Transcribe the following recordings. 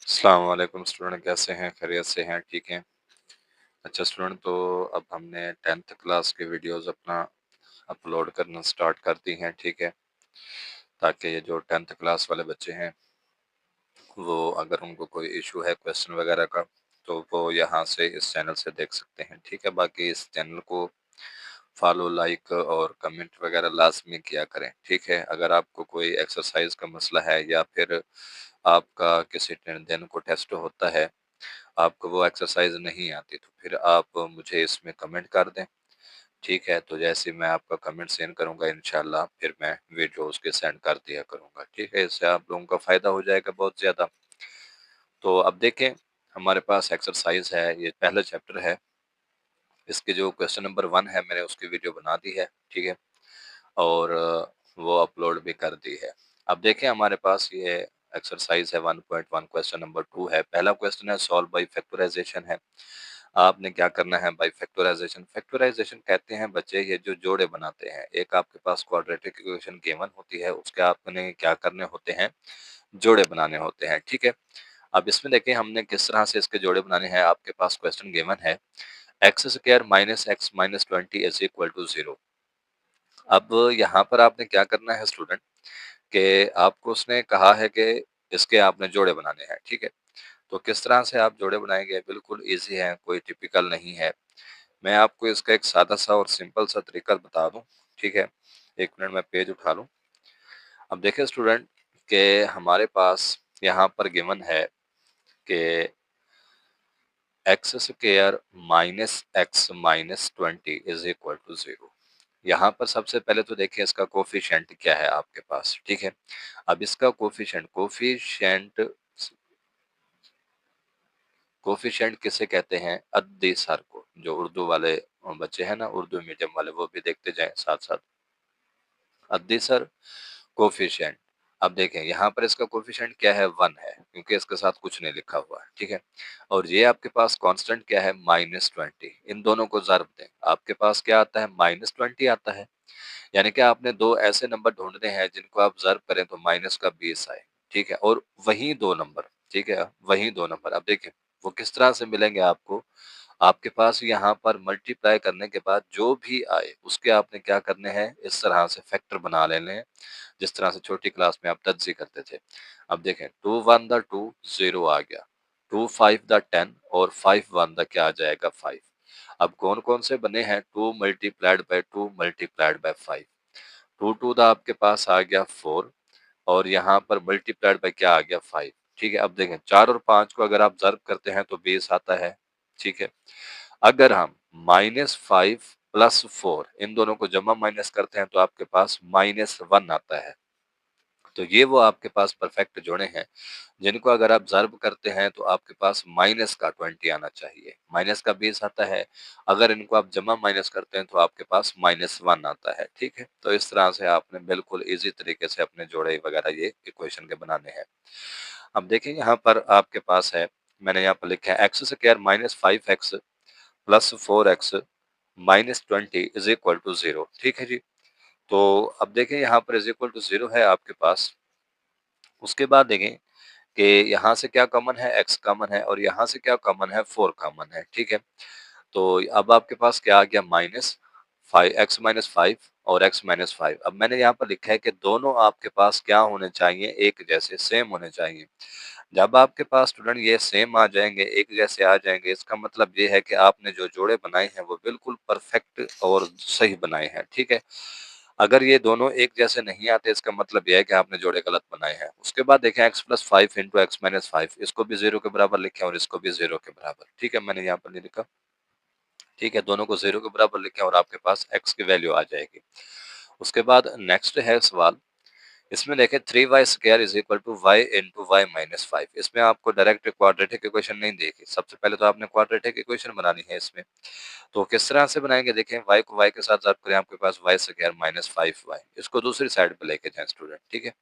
अस्सलाम वालेकुम स्टूडेंट, कैसे हैं? खैरियत से हैं? ठीक हैं? अच्छा स्टूडेंट, तो अब हमने 10th क्लास के वीडियोस अपना अपलोड करना स्टार्ट कर दी हैं, ठीक है? ताकि ये जो 10th क्लास वाले बच्चे हैं वो अगर उनको कोई इशू है क्वेश्चन वगैरह का तो वो यहाँ से इस चैनल से देख सकते हैं, ठीक है? बाकी इस चैनल को फॉलो, लाइक और कमेंट वगैरह लाजमी किया करें, ठीक है? अगर आपको कोई एक्सरसाइज का मसला है या फिर आपका किसी दिन को टेस्ट होता है, आपको वो एक्सरसाइज नहीं आती, तो फिर आप मुझे इसमें कमेंट कर दें, ठीक है? तो जैसे ही मैं आपका कमेंट सेंड करूँगा इंशाल्लाह फिर मैं वीडियो उसके सेंड कर दिया करूँगा, ठीक है? इससे आप लोगों का फ़ायदा हो जाएगा बहुत ज़्यादा। तो अब देखें, हमारे पास एक्सरसाइज है, ये पहला चैप्टर है। इसके जो क्वेश्चन नंबर 1 है मैंने उसकी वीडियो बना दी है, ठीक है? और वो अपलोड भी कर दी है। अब देखें, हमारे पास ये एक्सरसाइज है 1.1, क्वेश्चन नंबर 2 है। पहला क्वेश्चन है सॉल्व बाय फैक्टराइजेशन है। आपने क्या करना है बाय फैक्टराइजेशन? फैक्टराइजेशन कहते हैं बच्चे ये जो जोड़े बनाते हैं। एक आपके पास क्वाड्रेटिक इक्वेशन गिवन होती है, उसके आपने क्या करने होते हैं? जोड़े बनाने होते हैं, ठीक है? अब इसमें देखें हमने किस तरह से इसके जोड़े बनाने हैं। आपके पास क्वेश्चन गिवन है x square minus x minus 20 is equal to 0। अब यहाँ पर आपने क्या करना है स्टूडेंट, कि आपको उसने कहा है कि इसके आपने जोड़े बनाने हैं, ठीक है? तो किस तरह से आप जोड़े बनाएंगे? बिल्कुल ईजी है, कोई टिपिकल नहीं है। मैं आपको इसका एक सादा सा और सिंपल सा तरीका बता दूं, ठीक है? एक मिनट में पेज उठा लूं। अब देखिए स्टूडेंट, के हमारे पास यहाँ पर गिवन है कि x square minus x minus 20 is equal to 0। यहाँ पर सबसे पहले तो देखिए इसका कोफिशिएंट क्या है आपके पास, ठीक है? अब इसका कोफिशिएंट कोफिशिएंट कोफिशिएंट किसे कहते हैं? अद्देसर को। जो उर्दू वाले बच्चे हैं ना, उर्दू मीडियम वाले, वो भी देखते जाएं साथ साथ। अद्देसर कोफिशिएंट। अब देखें यहाँ पर इसका कोफिशिएंट क्या है? 1 है, क्योंकि इसके साथ कुछ नहीं लिखा हुआ है, ठीक है? और ये आपके पास कांस्टेंट क्या है? -20। इन दोनों को ज़र्ब दें, आपके पास क्या आता है? -20 आता है। यानी कि आपने दो ऐसे नंबर ढूंढने हैं जिनको आप ज़र्ब करें तो माइनस का 20 आए, ठीक है? और वही दो नंबर, ठीक है? वही दो नंबर। अब देखें वो किस तरह से मिलेंगे आपको। आपके पास यहाँ पर मल्टीप्लाई करने के बाद जो भी आए उसके आपने क्या करने हैं? इस तरह से फैक्टर बना लेने हैं, जिस तरह से छोटी क्लास में आप दर्जी करते थे। अब देखें 2 1 द 2 0 आ गया, 2 5 द 10 और 5 1 द क्या आ जाएगा? 5। अब कौन कौन से बने हैं? 2 multiplied by 2 multiplied by 5। 2 2 the आपके पास आ गया 4 और यहाँ पर मल्टीप्लाइड बाय क्या आ गया? 5, ठीक है? अब देखें 4 और 5 को अगर आप ज़र्ब करते हैं तो 20 आता है, ठीक है? अगर हम -5 प्लस 4 इन दोनों को जमा माइनस करते हैं तो आपके पास -1 आता है। तो ये वो आपके पास परफेक्ट जोड़े हैं जिनको अगर आप ज़र्ब करते हैं तो आपके पास माइनस का 20 आना चाहिए, माइनस का 20 आता है। अगर इनको आप जमा माइनस करते हैं तो आपके पास -1 आता है, ठीक है? तो इस तरह से आपने बिल्कुल ईजी तरीके से अपने जोड़े वगैरह ये इक्वेशन के बनाने हैं। अब देखिए यहाँ पर आपके पास है, मैंने यहाँ पर लिखा है x square minus 5x plus 4x minus 20 is equal to 0, ठीक है जी? तो अब देखें यहाँ पर इज इक्वल टू 0 है आपके पास। उसके बाद देखें कि यहाँ से क्या कॉमन है? x कॉमन है और यहाँ से क्या कॉमन है? 4 कॉमन है, ठीक है? तो अब आपके पास क्या आ गया? -5 x माइनस 5 और x माइनस 5। अब मैंने यहाँ पर लिखा है कि दोनों आपके पास क्या होने चाहिए? एक जैसे, सेम होने चाहिए। जब आपके पास स्टूडेंट ये सेम आ जाएंगे, एक जैसे आ जाएंगे, इसका मतलब ये है कि आपने जो जोड़े बनाए हैं वो बिल्कुल परफेक्ट और सही बनाए हैं, ठीक है? अगर ये दोनों एक जैसे नहीं आते इसका मतलब यह है कि आपने जोड़े गलत बनाए हैं। उसके बाद देखें x plus 5 into x minus 5, इसको भी 0 के बराबर लिखें और इसको भी 0 के बराबर, ठीक है? मैंने यहाँ पर नहीं लिखा, ठीक है? दोनों को 0 के बराबर लिखें और आपके पास x की वैल्यू आ जाएगी। उसके बाद नेक्स्ट है सवाल, इसमें देखें 3y square is equal to y into y minus 5। इसमें आपको डायरेक्ट क्वाड्रेटिक इक्वेशन नहीं देखी, सबसे पहले तो आपने क्वाड्रेटिक इक्वेशन बनानी है इसमें। तो किस तरह से बनाएंगे? देखें y को y के साथ ज़र्ब करें, आपके पास y स्क्वायर माइनस 5y, इसको दूसरी साइड पे लेके जाएं स्टूडेंट, ठीक है?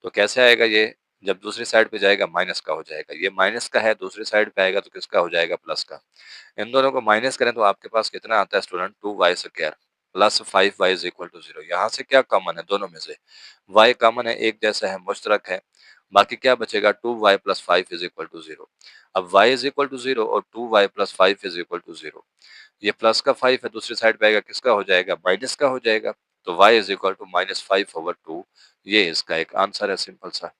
तो कैसे आएगा ये? जब दूसरी साइड पे जाएगा माइनस का हो जाएगा, ये माइनस का है, दूसरी साइड पे आएगा तो किसका हो जाएगा? प्लस का। इन दोनों को माइनस करें तो आपके पास कितना आता है student? 2y square plus 5y is equal to 0। यहाँ से क्या कॉमन है? दोनों में से y कॉमन है, एक जैसा है, मुश्तरक है। बाकी क्या बचेगा 2y plus 5 is equal to 0। अब y इज इक्वल टू 0 और 2y plus 5 is equal to 0, ये प्लस का 5 है, दूसरी साइड पे आएगा किसका हो जाएगा, माइनस का हो जाएगा। तो y is equal to minus 5/2, ये इसका एक आंसर है सिंपल सा।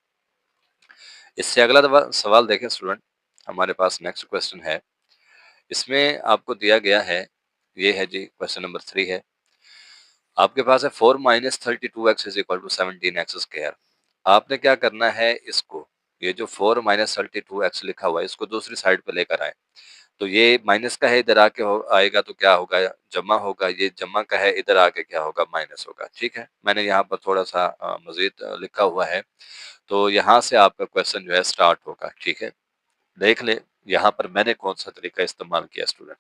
इससे अगला सवाल देखें स्टूडेंट, हमारे पास नेक्स्ट क्वेश्चन है। इसमें आपको दिया गया है, ये है जी क्वेश्चन नंबर 3 है। आपके पास है 4 minus 32x is equal to 17x square. आपने क्या करना है, इसको, ये जो 4 माइनस 32x लिखा हुआ है इसको दूसरी साइड पे लेकर आए। तो ये माइनस का है, इधर आके आएगा तो क्या होगा, जमा होगा। ये जमा का है, इधर आके क्या होगा, माइनस होगा। ठीक है, मैंने यहाँ पर थोड़ा सा मजीद लिखा हुआ है। तो यहाँ से आपका क्वेश्चन जो है स्टार्ट होगा। ठीक है, देख ले यहाँ पर मैंने कौन सा तरीका इस्तेमाल किया स्टूडेंट।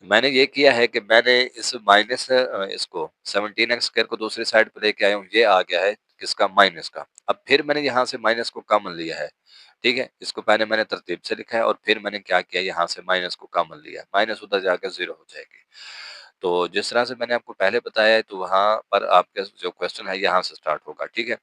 मैंने ये किया है कि मैंने इस माइनस इसको 17x स्क्वायर को दूसरी साइड पे लेके आया हूँ, ये आ गया है किसका, माइनस का। अब फिर मैंने यहाँ से माइनस को कॉमन लिया है। ठीक है, इसको पहले मैंने तरतीब से लिखा है और फिर मैंने क्या किया, यहाँ से माइनस को कॉमन लिया, माइनस उधर जाकर 0 हो जाएगी। तो जिस तरह से मैंने आपको पहले बताया है, तो वहां पर आपका जो क्वेश्चन है यहाँ से स्टार्ट होगा। ठीक है,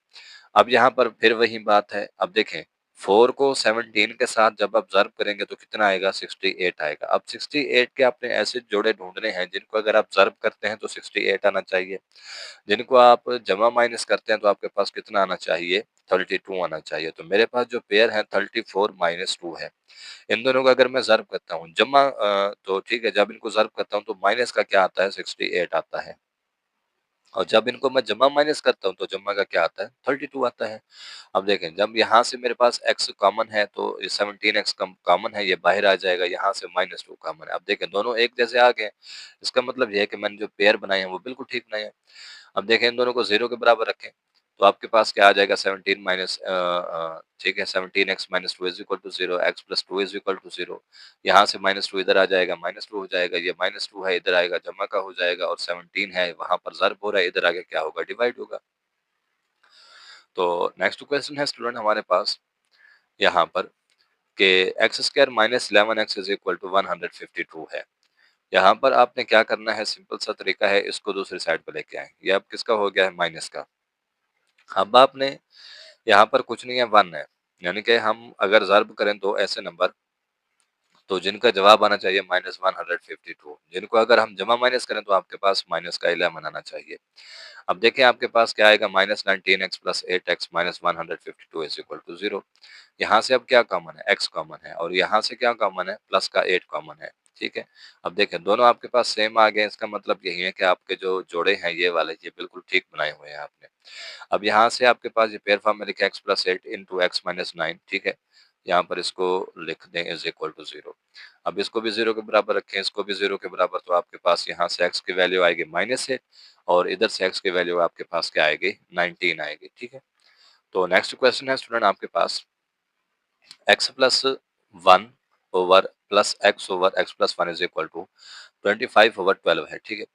अब यहाँ पर फिर वही बात है। अब देखें, 4 को 17 के साथ जब आप ज़र्ब करेंगे तो कितना आएगा, 68 आएगा। अब 68 के आपने ऐसे जोड़े ढूंढने हैं जिनको अगर आप ज़र्ब करते हैं तो 68 आना चाहिए, जिनको आप जमा माइनस करते हैं तो आपके पास कितना आना चाहिए, 32 आना चाहिए। तो मेरे पास जो पेयर है 34 माइनस 2 है। इन दोनों का अगर मैं ज़र्ब करता हूँ जमा तो ठीक है, जब इनको ज़र्ब करता हूँ तो माइनस का क्या आता है, 68 आता है। और जब इनको मैं जमा माइनस करता हूँ तो जमा का क्या आता है, 32 आता है। अब देखें, जब यहाँ से मेरे पास x कॉमन है तो ये 17x कॉमन है, ये बाहर आ जाएगा, यहाँ से -2 कॉमन है। अब देखें दोनों एक जैसे आ गए, इसका मतलब ये है कि मैंने जो पेयर बनाए हैं वो बिल्कुल ठीक बनाए हैं। अब देखें, इन दोनों को 0 के बराबर रखें तो आपके पास क्या आ जाएगा, 17 माइनस ठीक है, 17x minus 2 is equal to 0, x plus 2 is equal to 0। यहाँ से -2 इधर आ जाएगा, -2 हो जाएगा, ये -2 है इधर आएगा, जमा का हो जाएगा, और 17 है वहां पर ज़र्ब हो रहा है, इधर आगे क्या होगा, डिवाइड होगा। तो नेक्स्ट क्वेश्चन है स्टूडेंट हमारे पास यहाँ पर कि x square minus 11x is equal to 152 है। यहाँ पर आपने क्या करना है, सिंपल सा तरीका है, इसको दूसरी साइड पर लेके आए। ये अब किसका हो गया है, माइनस का। अब आपने यहाँ पर कुछ नहीं है, 1 है, यानी कि हम अगर ज़र्ब करें तो ऐसे नंबर, तो जिनका जवाब आना चाहिए -152, जिनको अगर हम जमा माइनस करें तो आपके पास माइनस का 11 आना चाहिए। अब देखिए आपके पास क्या आएगा, -19x plus 8x minus 152 is equal to 0। यहाँ से अब क्या कॉमन है, x कॉमन है, और यहाँ से क्या कॉमन है, प्लस का 8 कॉमन है। ठीक है, अब देखें दोनों आपके पास सेम आ गए, इसका मतलब यही है कि आपके जो जोड़े हैं ये वाले, ये बिल्कुल ठीक बनाए हुए हैं आपने। अब यहाँ से आपके पास ये पेयर फॉर्म में लिखा है x plus 8 into x minus 9। ठीक है, यहाँ पर इसको लिख दें इज इक्वल टू 0। अब इसको भी 0 के बराबर रखें, इसको भी 0 के बराबर, तो आपके पास यहाँ से x की वैल्यू आएगी माइनस है, और इधर से x की वैल्यू आपके पास क्या आएगी, 19 आएगी। ठीक है, तो नेक्स्ट क्वेश्चन है स्टूडेंट आपके पास, x plus 1 over plus x over x plus 1 is equal to 25/12 है। ठीक है,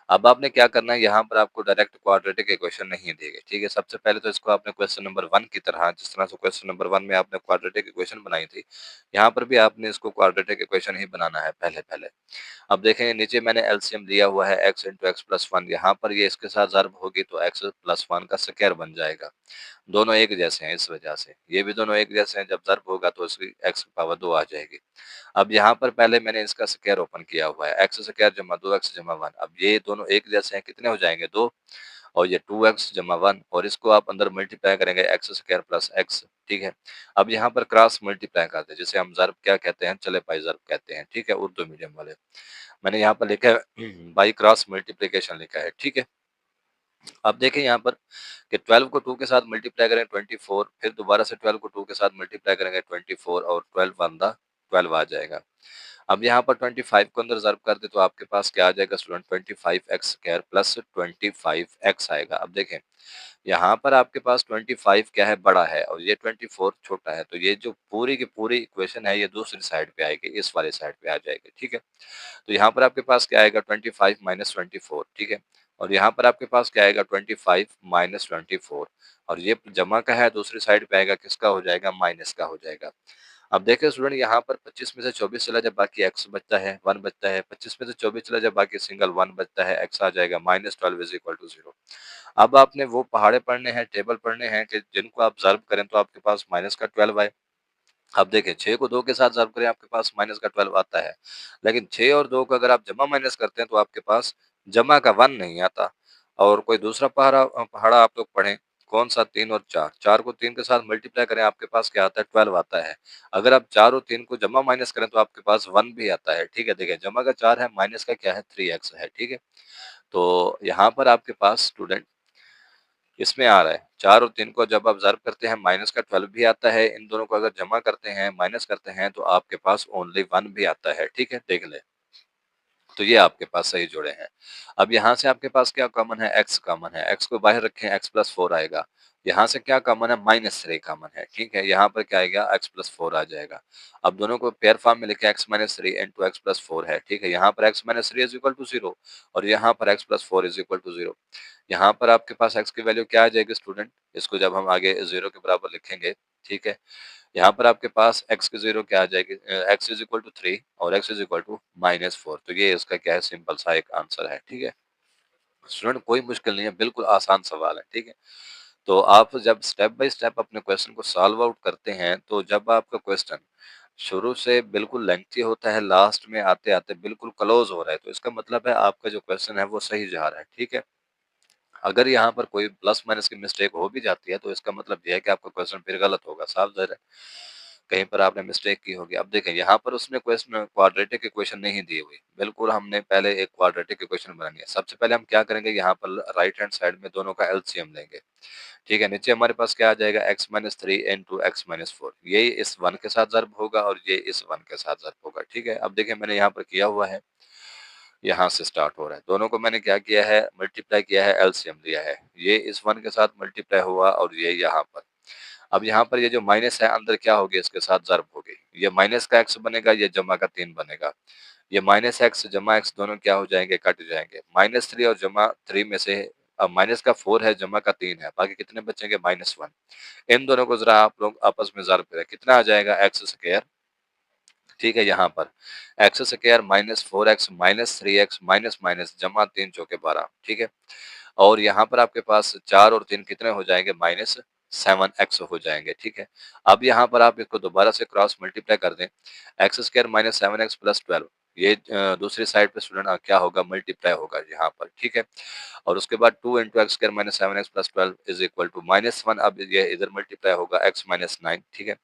अब आपने क्या करना है, यहाँ पर आपको डायरेक्ट क्वाड्रेटिक इक्वेशन नहीं दी गई। ठीक है, सबसे पहले तो इसको आपने क्वेश्चन नंबर 1 की तरह, जिस तरह से क्वेश्चन नंबर 1 में आपने क्वाड्रेटिक इक्वेशन बनाई थी, यहाँ पर भी आपने इसको क्वाड्रेटिक इक्वेशन ही बनाना है पहले पहले। अब देखें नीचे मैंने एलसीएम लिया हुआ है, x इंटू एक्स प्लस 1, यहाँ पर ये इसके साथ ज़र्ब होगी तो x प्लस 1 का स्क्वायर बन जाएगा। दोनों एक जैसे हैं, इस वजह से ये भी दोनों एक जैसे हैं, जब ज़र्ब होगा तो इसकी x की पावर 2 आ जाएगी। अब यहाँ पर पहले मैंने इसका स्क्वायर ओपन किया हुआ है, x स्क्वायर जमा 2x जमा 1। अब ये दोनों एक जैसे हैं, कितने हो जाएंगे, 2, और ये 2x जमा 1, और इसको आप अंदर मल्टीप्लाई करेंगे, एक्स स्क्वायर प्लस एक्स। ठीक है, अब यहाँ पर क्रॉस मल्टीप्लाई करते हैं, जिसे हम ज़र्ब क्या कहते हैं, चले पाई ज़र्ब कहते हैं। ठीक है, उर्दू मीडियम वाले, मैंने यहाँ पर लिखा है बाई क्रॉस मल्टीप्लिकेशन लिखा है। ठीक है, अब देखें यहाँ पर कि 12 को 2 के साथ मल्टीप्लाई करें 24, फिर दोबारा से 12 को 2 के साथ मल्टीप्लाई करेंगे 24, और 12 वन दा 12 आ जाएगा। अब यहाँ पर 25 को अंदर ज़र्ब कर दे तो आपके पास क्या आ जाएगा student, 25x square plus 25x आएगा। अब देखें यहाँ पर आपके पास 25 क्या है, बड़ा है, और ये 24 छोटा है, तो ये जो पूरी की पूरी इक्वेशन है ये दूसरी साइड पे आएगी, इस वाली साइड पे आ जाएगी। ठीक है, तो यहाँ पर आपके पास क्या आएगा, 25 माइनस 24। ठीक है, और यहाँ पर आपके पास क्या आएगा, 25 माइनस 24, और ये जमा का है, दूसरी साइड पे आएगा, किसका हो जाएगा, माइनस का हो जाएगा। अब देखिए स्टूडेंट यहाँ पर 25 में से 24 चला जाए बाकी x बचता है 1 बचता है, 25 में से 24 चला जाए बाकी सिंगल 1 बचता है, x आ जाएगा -12 इज इक्वल टू 0। अब आपने वो पहाड़े पढ़ने हैं, टेबल पढ़ने हैं कि जिनको आप ज़र्ब करें तो आपके पास माइनस का 12 आए। अब देखिए 6 को 2 के साथ ज़र्ब करें आपके पास माइनस का 12 आता है। लेकिन 6 और 2 को अगर आप जमा माइनस करते हैं तो आपके पास जमा का 1 नहीं आता। और कोई दूसरा पहाड़ा आप लोग पढ़ें, कौन-सा 3 और 4, 4 को 3 के साथ मल्टीप्लाई करें आपके पास क्या आता है 12 आता है। अगर आप 4 और 3 को जमा माइनस करें तो आपके पास 1 भी आता है, ठीक है? देखिए जमा का 4 है, माइनस का क्या है 3x है, ठीक है? तो यहाँ पर आपके पास स्टूडेंट इसमें आ रहा है 4 और 3 को जब आप ज़र्ब करते हैं माइनस का 12 भी आता है, इन दोनों को अगर जमा करते हैं, माइनस करते हैं तो आपके पास ओनली 1 भी आता है, ठीक है? देख लें। तो ये आपके पास सही जोड़े हैं। अब यहाँ से आपके पास क्या कॉमन है? x कॉमन है, x को बाहर रखें x प्लस 4 आएगा। यहाँ से क्या कॉमन है? -3 कॉमन है, ठीक है? यहाँ पर क्या आएगा? x प्लस 4 आ जाएगा। अब दोनों को पेयर फॉर्म में लिखे x minus 3 into x plus 4 है, ठीक है? यहाँ पर x minus 3 is equal to 0 और यहाँ पर x plus 4 is equal to 0। यहाँ पर आपके पास x की वैल्यू क्या आ जाएगी स्टूडेंट? इसको जब हम आगे 0 के बराबर लिखेंगे, ठीक है? यहाँ पर आपके पास x की 0 क्या आ जाएगी? x इज इक्वल टू 3 और x इज इक्वल टू -4। तो ये इसका क्या है? सिंपल सा एक आंसर है, ठीक है? स्टूडेंट कोई मुश्किल नहीं है, बिल्कुल आसान सवाल है, ठीक है? तो आप जब स्टेप बाय स्टेप अपने क्वेश्चन को सॉल्व आउट करते हैं, तो जब आपका क्वेश्चन शुरू से बिल्कुल लेंथी होता है, लास्ट में आते-आते बिल्कुल क्लोज़ हो रहा है, तो इसका मतलब है आपका जो क्वेश्चन है वो सही जा रहा है, ठीक है? अगर यहाँ पर कोई प्लस माइनस की मिस्टेक हो भी जाती है तो इसका मतलब ये है कि आपका क्वेश्चन फिर गलत होगा, साफ ज़ाहिर है। कहीं पर आपने मिस्टेक की होगी। अब देखें यहाँ पर उसने क्वेश्चन क्वाड्रेटिक इक्वेशन नहीं दी हुई। बिल्कुल हमने पहले एक क्वाड्रेटिक इक्वेशन बनानी है। सबसे पहले हम क्या करेंगे यहाँ पर राइट हैंड साइड में दोनों का एलसीएम लेंगे। ठीक है, नीचे हमारे पास क्या आ जाएगा x minus 3 into x minus 4। ये इस 1 के साथ ज़र्ब होगा और ये इस 1 के साथ ज़र्ब होगा। ठीक है, अब देखिए मैंने यहाँ पर किया हुआ है, यहाँ से स्टार्ट हो रहा है। दोनों को मैंने क्या किया है, मल्टीप्लाई किया है, एलसीएम लिया है। ये इस 1 के साथ मल्टीप्लाई हुआ और ये यहाँ पर। अब यहाँ पर ये जो माइनस है अंदर क्या होगी, इसके साथ ज़र्ब होगी। ये माइनस का x बनेगा, ये जमा का 3 बनेगा। ये माइनस एक्स जमा एक्स दोनों क्या हो जाएंगे, कट जाएंगे। -3 और जमा 3 में से अब माइनस का 4 है, जमा का 3 है, बाकी कितने बचेंगे -1। इन दोनों को जरा आप लोग आपस में ज़र्ब करें, कितना आ जाएगा एक्स स्क्वायर। ठीक है, यहाँ पर x square -4x -3x minus minus जमा 3 चौके 12। ठीक है, और यहाँ पर आपके पास 4 और 3 कितने हो जाएंगे, -7x हो जाएंगे। ठीक है, अब यहाँ पर आप इसको दोबारा से क्रॉस मल्टीप्लाई कर दें, एक्स स्क्वायर -7x प्लस 12, ये दूसरी साइड पे स्टूडेंट क्या होगा, मल्टीप्लाई होगा यहाँ पर। ठीक है, और उसके बाद 2 into x square -7x plus 12 is equal to -1। अब ये इधर मल्टीप्लाई होगा x -9। ठीक है,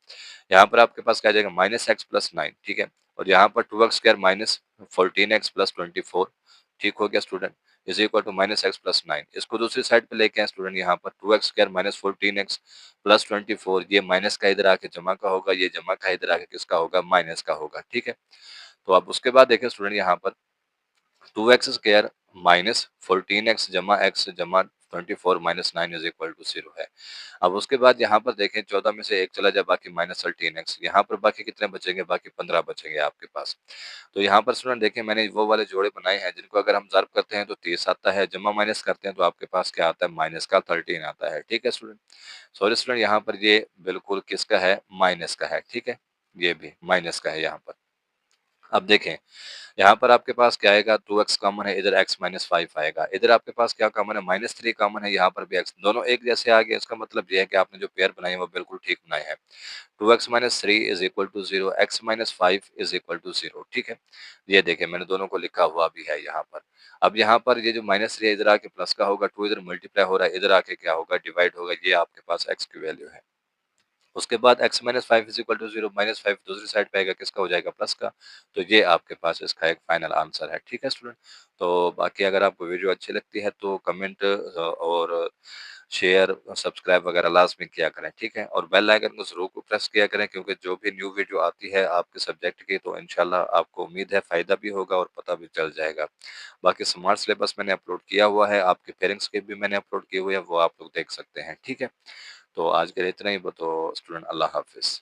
यहाँ पर आपके पास क्या आ जाएगा, -x प्लस 9। ठीक है, और यहाँ पर 2x स्क्वायर -14x प्लस 24। ठीक हो गया student, is equal to -x plus 9। इसको दूसरी साइड पे लेके आए स्टूडेंट, यहाँ पर 2x स्क्वायर -14x प्लस 24, ये माइनस का इधर आके जमा का होगा, ये जमा का इधर आके किसका होगा, माइनस का होगा। ठीक है, तो अब उसके बाद देखें स्टूडेंट, यहाँ पर 2x स्क्वायर -14x जमा x जमा 24 -9 इज इक्वल टू 0 है। अब उसके बाद यहाँ पर देखें 14 में से 1 चला जाए, बाकी -13x, यहाँ पर बाकी कितने बचेंगे, बाकी 15 बचेंगे आपके पास। तो यहाँ पर स्टूडेंट देखें मैंने वो वाले जोड़े बनाए हैं जिनको अगर हम ज़र्ब करते हैं तो 30 आता है, जमा माइनस करते हैं तो आपके पास क्या आता है, माइनस का 13 आता है। ठीक है स्टूडेंट, सॉरी स्टूडेंट, यहाँ पर ये बिल्कुल किसका है, माइनस का है। ठीक है, ये भी माइनस का है यहाँ पर। अब देखें यहाँ पर आपके पास क्या आएगा, 2x कॉमन है, इधर x -5 आएगा। इधर आपके पास क्या कॉमन है, -3 कॉमन है, यहाँ पर भी x, दोनों एक जैसे आ गए। इसका मतलब ये है कि आपने जो पेयर बनाए हैं वो बिल्कुल ठीक बनाए हैं। 2x -3 is equal to 0, x -5 is equal to 0। ठीक है, ये देखें मैंने दोनों को लिखा हुआ भी है यहाँ पर। अब यहाँ पर ये जो -3 है इधर आके प्लस का होगा, 2 इधर मल्टीप्लाई हो रहा है, इधर आके क्या होगा, डिवाइड होगा। ये आपके पास x की वैल्यू है। उसके बाद x -5 इज इक्वल टू 0, -5 दूसरी साइड पे आएगा, किसका हो जाएगा, प्लस का। तो ये आपके पास इसका एक फाइनल आंसर है। ठीक है स्टूडेंट, तो बाकी अगर आपको वीडियो अच्छी लगती है तो कमेंट और शेयर सब्सक्राइब वगैरह लाजमी किया करें। ठीक है, और बेल आइकन को जरूर को प्रेस किया करें, क्योंकि जो भी न्यू वीडियो आती है आपके सब्जेक्ट की तो इंशाल्लाह आपको उम्मीद है फ़ायदा भी होगा और पता भी चल जाएगा। बाकी स्मार्ट सिलेबस मैंने अपलोड किया हुआ है, आपके पेरेंट्स के भी मैंने अपलोड किए हुए हैं, वो आप लोग देख सकते हैं। ठीक है, तो आज के लिए इतना ही। तो स्टूडेंट अल्लाह हाफ़िज़।